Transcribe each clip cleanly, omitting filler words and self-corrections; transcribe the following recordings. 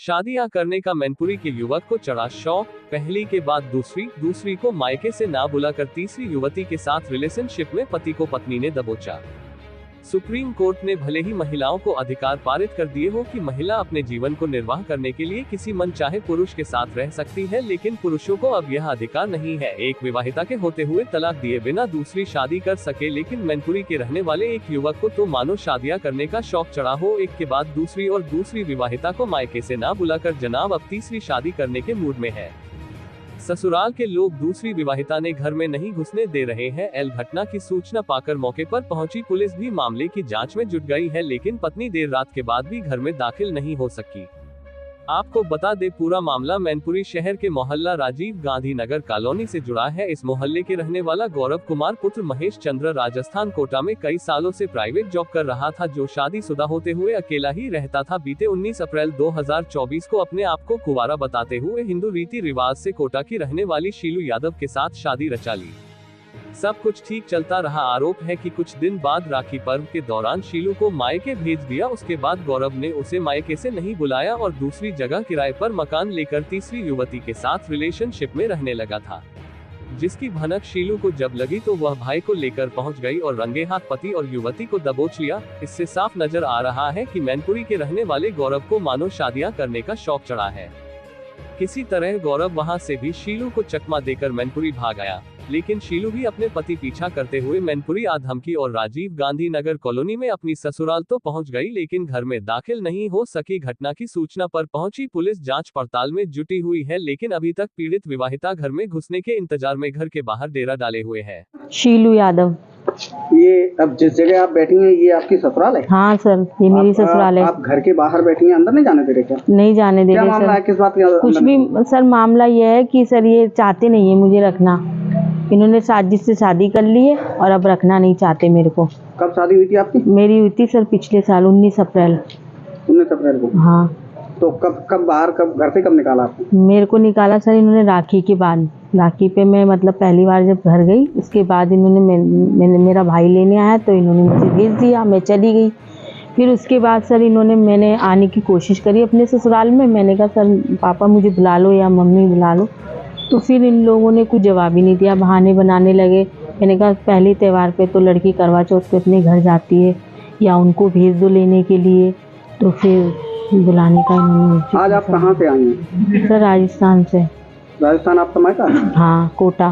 शादियां करने का मैनपुरी के युवक को चढ़ा शौक, पहली के बाद दूसरी को मायके से ना बुलाकर तीसरी युवती के साथ रिलेशनशिप में पति को पत्नी ने दबोचा। सुप्रीम कोर्ट ने भले ही महिलाओं को अधिकार पारित कर दिए हो कि महिला अपने जीवन को निर्वाह करने के लिए किसी मनचाहे पुरुष के साथ रह सकती है, लेकिन पुरुषों को अब यह अधिकार नहीं है। एक विवाहिता के होते हुए तलाक दिए बिना दूसरी शादी कर सके, लेकिन मैनपुरी के रहने वाले एक युवक को तो मानो शादियां करने का शौक चढ़ा हो, एक के बाद दूसरी और दूसरी विवाहिता को मायके से ना बुलाकर जनाब अब तीसरी शादी करने के मूड में है। ससुराल के लोग दूसरी विवाहिता ने घर में नहीं घुसने दे रहे हैं। घटना की सूचना पाकर मौके पर पहुंची पुलिस भी मामले की जांच में जुट गई है, लेकिन पत्नी देर रात के बाद भी घर में दाखिल नहीं हो सकी। आपको बता दे, पूरा मामला मैनपुरी शहर के मोहल्ला राजीव गांधी नगर कॉलोनी से जुड़ा है। इस मोहल्ले के रहने वाला गौरव कुमार पुत्र महेश चंद्र राजस्थान कोटा में कई सालों से प्राइवेट जॉब कर रहा था, जो शादीशुदा होते हुए अकेला ही रहता था। बीते 19 अप्रैल 2024 को अपने आप को कुंवारा बताते हुए हिंदू रीति रिवाज से कोटा की रहने वाली शीलू यादव के साथ शादी रचा ली। सब कुछ ठीक चलता रहा। आरोप है कि कुछ दिन बाद राखी पर्व के दौरान शीलू को मायके भेज दिया। उसके बाद गौरव ने उसे मायके से नहीं बुलाया और दूसरी जगह किराए पर मकान लेकर तीसरी युवती के साथ रिलेशनशिप में रहने लगा था, जिसकी भनक शीलू को जब लगी तो वह भाई को लेकर पहुंच गई और रंगे हाथ पति और युवती को दबोच लिया। इससे साफ नजर आ रहा है कि मैनपुरी के रहने वाले गौरव को मानो शादियां करने का शौक चढ़ा है। किसी तरह गौरव वहां से भी शीलू को चकमा देकर मैनपुरी भाग आया, लेकिन शीलू भी अपने पति पीछा करते हुए मैनपुरी आधमकी और राजीव गांधी नगर कॉलोनी में अपनी ससुराल तो पहुंच गई, लेकिन घर में दाखिल नहीं हो सकी। घटना की सूचना पर पहुंची पुलिस जांच पड़ताल में जुटी हुई है, लेकिन अभी तक पीड़ित विवाहिता घर में घुसने के इंतजार में घर के बाहर डेरा डाले हुए है। शीलू यादव। ये अब जिस जगह आप बैठी हैं ये आपकी ससुराल है? हाँ सर, ये मेरी ससुराल है। आप घर के बाहर बैठी हैं, अंदर नहीं जाने दे रहे क्या? नहीं जाने दे रहे सर। मामला है, किस बात का? कुछ भी सर, मामला ये है कि सर ये चाहते नहीं है मुझे रखना। इन्होंने साजिश से शादी कर ली है और अब रखना नहीं चाहते मेरे को। कब शादी हुई थी आपकी? मेरी हुई थी सर पिछले साल 19 अप्रैल। 19 अप्रैल को? हाँ। तो कब बाहर, कब घर से कब निकाला आपको? मेरे को निकाला सर इन्होंने राखी के बाद। राखी पे मैं मतलब पहली बार जब घर गई, उसके बाद इन्होंने मेरा भाई लेने आया तो इन्होंने मुझे भेज दिया, मैं चली गई। फिर उसके बाद सर मैंने आने की कोशिश करी अपने ससुराल में। मैंने कहा सर पापा मुझे बुला लो या मम्मी बुला लो, तो फिर इन लोगों ने कुछ जवाब ही नहीं दिया, बहाने बनाने लगे। मैंने कहा पहले त्यौहार पे तो लड़की करवा चौथ पे अपने घर जाती है, या उनको भेज दो लेने के लिए, तो फिर बुलाने का इन्होंने। आज आप कहाँ से आई हैं? सर राजस्थान से। राजस्थान आपका मायका? हाँ, कोटा।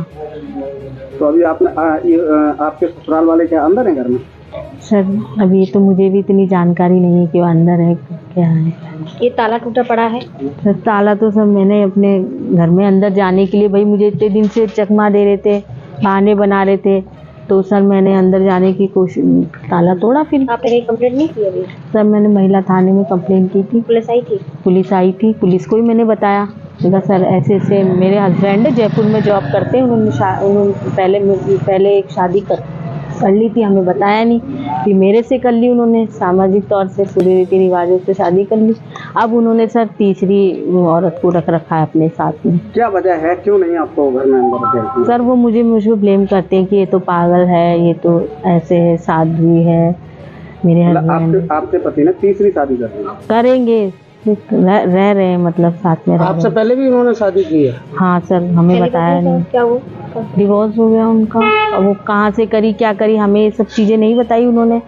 तो अभी आपने आपके ससुराल वाले क्या अंदर हैं घर में? सर अभी तो मुझे भी इतनी जानकारी नहीं है कि वो अंदर है क्या है। ये ताला टूटा पड़ा है सर? ताला तो सर मैंने अपने घर में अंदर जाने के लिए, भाई मुझे इतने दिन से चकमा दे रहे थे, बहाने बना रहे थे, तो सर मैंने अंदर जाने की कोशिश, ताला तोड़ा। फिर आपने कंप्लेंट नहीं की अभी? सर मैंने महिला थाने में कंप्लेंट की थी। पुलिस आई थी? पुलिस आई थी, पुलिस को ही मैंने बताया। सर ऐसे ऐसे मेरे हस्बैंड जयपुर में जॉब करते हैं, उन्होंने पहले एक शादी कर ली थी, हमें बताया नहीं, फिर मेरे से कर ली उन्होंने, सामाजिक तौर से पूरे रीति रिवाजों से शादी कर ली। अब उन्होंने सर तीसरी औरत को रख रखा है अपने साथ में। क्या वजह है, क्यों नहीं आपको घर में अंदर? सर वो मुझे ब्लेम करते हैं कि ये तो पागल है, ये तो ऐसे है, साध्वी है। मेरे हस्बैंड आपके पति ने तीसरी शादी करेंगे, रह रहे हैं मतलब साथ में। आपसे पहले भी उन्होंने शादी की है? हाँ सर, हमें बताया नहीं। क्या वो डिवोर्स हो गया उनका, अब वो कहाँ से करी क्या करी हमें ये सब चीजें नहीं बताई उन्होंने।